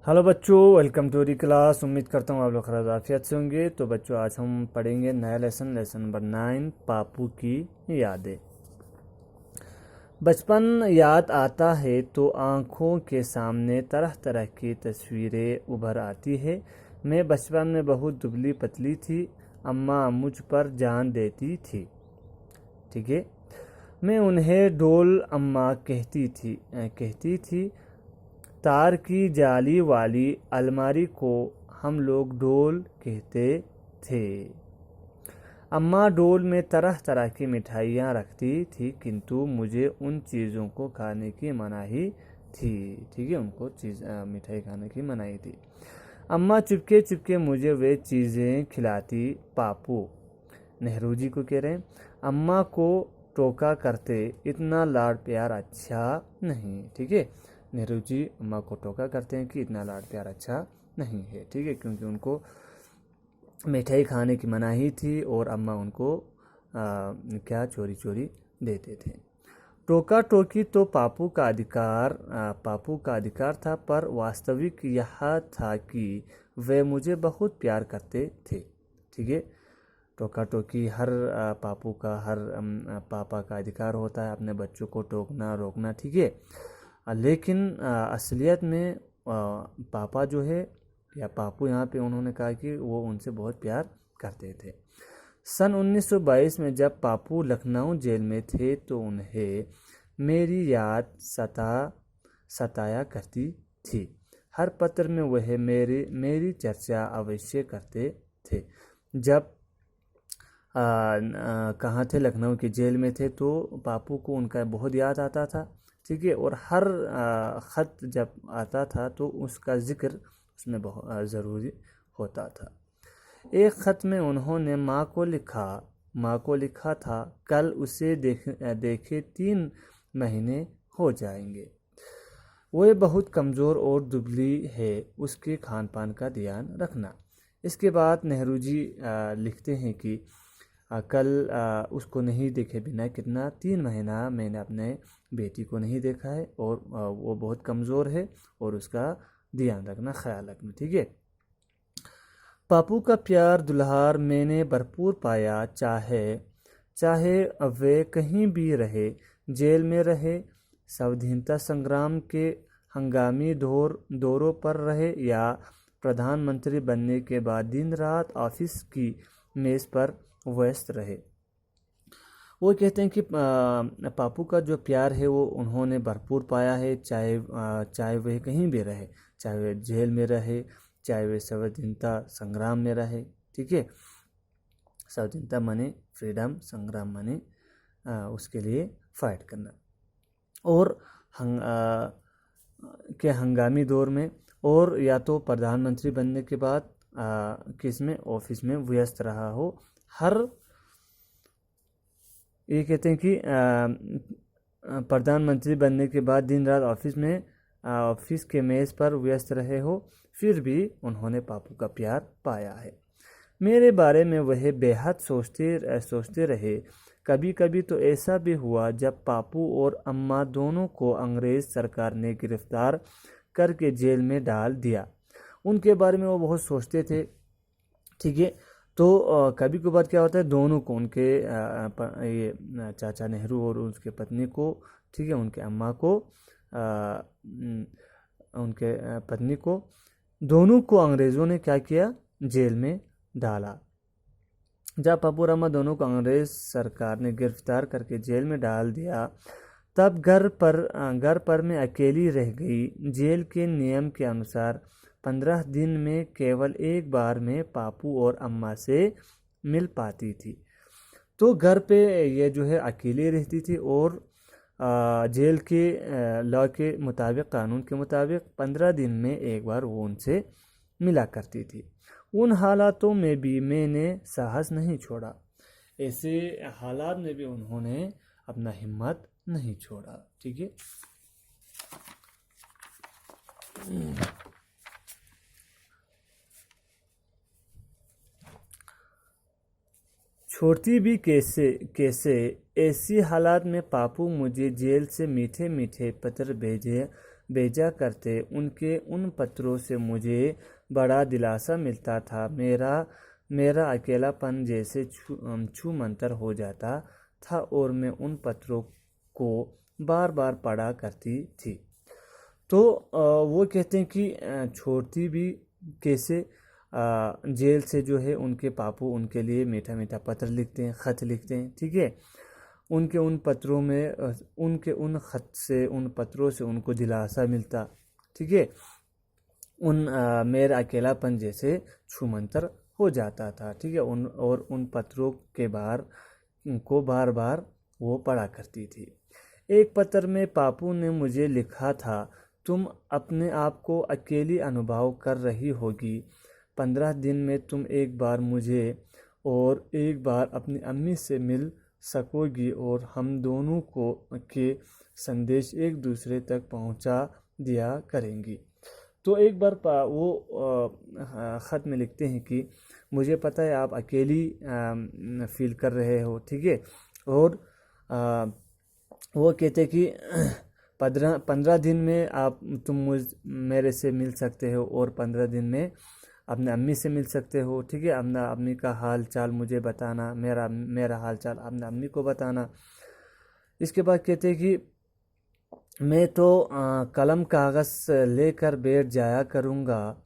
Hello बच्चों, welcome to the class. उम्मीद करता हूँ आप लोग खैर आफियत से होंगे। तो बच्चों, आज हम पढ़ेंगे नया लेसन नंबर 9, पापू की यादें। बचपन याद आता है तो आँखों के सामने तरह तरह की तस्वीरें उभर आती है। मैं बचपन में बहुत दुबली पतली थी। अम्मा मुझ पर जान देती थी। ठीक है, मैं उन्हें डोल अम्मा कहती थी। तार की जाली वाली अलमारी को हम लोग डोल कहते थे। अम्मा डोल में तरह तरह की मिठाइयाँ रखती थी, किंतु मुझे उन चीज़ों को खाने की मनाही थी। ठीक है, उनको मिठाई खाने की मनाही थी। अम्मा चुपके चुपके मुझे वे चीज़ें खिलाती। पापू नेहरू जी को कह रहे हैं, अम्मा को टोका करते, इतना लाड प्यार अच्छा नहीं। ठीक है, नेहरू जी अम्मा को टोका करते हैं कि इतना लाड प्यार अच्छा नहीं है। ठीक है, क्योंकि उनको मिठाई खाने की मनाही थी और अम्मा उनको क्या चोरी चोरी देते थे। टोका टोकी तो पापू का अधिकार था, पर वास्तविक यह था कि वे मुझे बहुत प्यार करते थे। ठीक है, टोका टोकी हर पापा का अधिकार होता है अपने बच्चों को टोकना रोकना। ठीक है, लेकिन असलियत में पापा जो है या पापू, यहाँ पे उन्होंने कहा कि वो उनसे बहुत प्यार करते थे। सन 1922 में जब पापू लखनऊ जेल में थे तो उन्हें मेरी याद सताया करती थी। हर पत्र में वह मेरी चर्चा अवश्य करते थे। जब कहाँ थे, लखनऊ की जेल में थे, तो पापू को उनका बहुत याद आता था। ठीक है, और हर ख़त जब आता था तो उसका ज़िक्र उसमें बहुत ज़रूरी होता था। एक ख़त में उन्होंने माँ को लिखा था, कल उसे देखे 3 महीने हो जाएंगे। वह बहुत कमज़ोर और दुबली है, उसके खान पान का ध्यान रखना। इसके बाद नेहरू जी लिखते हैं कि कल उसको नहीं देखे बिना कितना 3 महीना मैंने अपने बेटी को नहीं देखा है, और वो बहुत कमज़ोर है और उसका ध्यान रखना, ख्याल रखना। ठीक है, पापू का प्यार दुल्हार मैंने भरपूर पाया। चाहे वे कहीं भी रहे, जेल में रहे, स्वाधीनता संग्राम के हंगामी दौरों पर रहे, या प्रधानमंत्री बनने के बाद दिन रात ऑफिस की मेज़ पर व्यस्त रहे। वो कहते हैं कि पापू का जो प्यार है वो उन्होंने भरपूर पाया है, चाहे वह कहीं भी रहे, चाहे वह जेल में रहे, चाहे वह स्वाधीनता संग्राम में रहे। ठीक है, स्वाधीनता माने फ्रीडम, संग्राम माने उसके लिए फाइट करना, और के हंगामी दौर में, और या तो प्रधानमंत्री बनने के बाद किस में ऑफिस में व्यस्त रहा हो। ये कहते हैं कि प्रधानमंत्री बनने के बाद दिन रात ऑफिस के मेज़ पर व्यस्त रहे हो, फिर भी उन्होंने पापू का प्यार पाया है। मेरे बारे में वह बेहद सोचते रहे। कभी कभी तो ऐसा भी हुआ जब पापू और अम्मा दोनों को अंग्रेज़ सरकार ने गिरफ्तार करके जेल में डाल दिया। उनके बारे में वो बहुत सोचते थे। ठीक है, तो कभी कभार क्या होता है, दोनों को उनके ये चाचा नेहरू और उसके पत्नी को, ठीक है, उनके अम्मा को, उनके पत्नी को, दोनों को अंग्रेज़ों ने क्या किया, जेल में डाला। जब पापू और अम्मा दोनों को अंग्रेज़ सरकार ने गिरफ्तार करके जेल में डाल दिया, तब घर पर मैं अकेली रह गई। जेल के नियम के अनुसार 15 दिन में केवल एक बार में पापू और अम्मा से मिल पाती थी। तो घर पे ये जो है अकेली रहती थी, और जेल के लॉ के मुताबिक, कानून के मुताबिक 15 दिन में एक बार वो उनसे मिला करती थी। उन हालातों में भी मैंने साहस नहीं छोड़ा। ऐसे हालात में भी उन्होंने अपना हिम्मत नहीं छोड़ा। ठीक है, छोड़ती भी कैसे ऐसी हालात में पापू मुझे जेल से मीठे मीठे पत्र भेजा करते, उनके उन पत्रों से मुझे बड़ा दिलासा मिलता था। मेरा अकेलापन जैसे छूमंतर हो जाता था और मैं उन पत्रों को बार बार पढ़ा करती थी। तो वो कहते हैं कि छोड़ती भी कैसे, जेल से जो है उनके पापू उनके लिए मीठा मीठा पत्र लिखते हैं, ख़त लिखते हैं, ठीक है। उनके उन पत्रों में उनके उन ख़त से, उन पत्रों से उनको दिलासा मिलता, ठीक है। मेरा अकेलापन जैसे छूमंतर हो जाता था, ठीक है। उन पत्रों के बार बार वो पढ़ा करती थी। एक पत्र में पापू ने मुझे लिखा था, तुम अपने आप को अकेली अनुभव कर रही होगी। 15 दिन में तुम एक बार मुझे और एक बार अपनी अम्मी से मिल सकोगी और हम दोनों के संदेश एक दूसरे तक पहुंचा दिया करेंगी। तो एक बार वो ख़त में लिखते हैं कि मुझे पता है आप अकेली फील कर रहे हो, ठीक है। और वो कहते कि 15 दिन में तुम मेरे से मिल सकते हो और 15 दिन में अपने अम्मी से मिल सकते हो, ठीक है। अपना अम्मी का हाल चाल मुझे बताना, मेरा हाल चाल अपने अम्मी को बताना। इसके बाद कहते हैं कि मैं तो कलम कागज़ लेकर बैठ जाया करूँगा,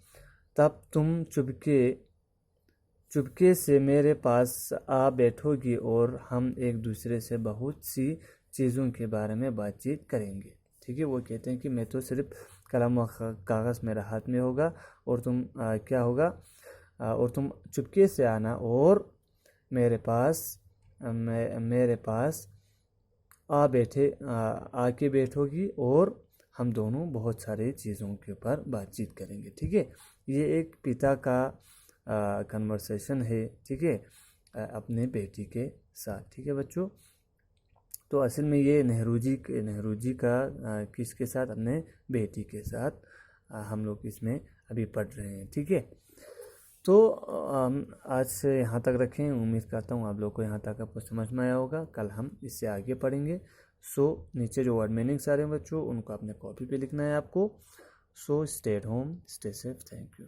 तब तुम चुपके से मेरे पास आ बैठोगी और हम एक दूसरे से बहुत सी चीज़ों के बारे में बातचीत करेंगे, ठीक है। वो कहते हैं कि मैं तो सिर्फ कलम और कागज़ मेरा हाथ में होगा और तुम क्या होगा, और तुम चुपके से आना और मेरे पास आके बैठोगी और हम दोनों बहुत सारे चीज़ों के ऊपर बातचीत करेंगे, ठीक है। ये एक पिता का कन्वर्सेशन है, ठीक है, अपने बेटी के साथ, ठीक है बच्चों। तो असल में ये नेहरू जी का किसके साथ, अपने बेटी के साथ हम लोग इसमें अभी पढ़ रहे हैं, ठीक है। तो आज से यहाँ तक रखें। उम्मीद करता हूँ आप लोग को यहाँ तक आपको समझ में आया होगा। कल हम इससे आगे पढ़ेंगे। सो नीचे जो वर्ड मीनिंग्स आ रहे हैं बच्चों, उनको अपने कॉपी पे लिखना है आपको। So stay at home, stay safe, thank you.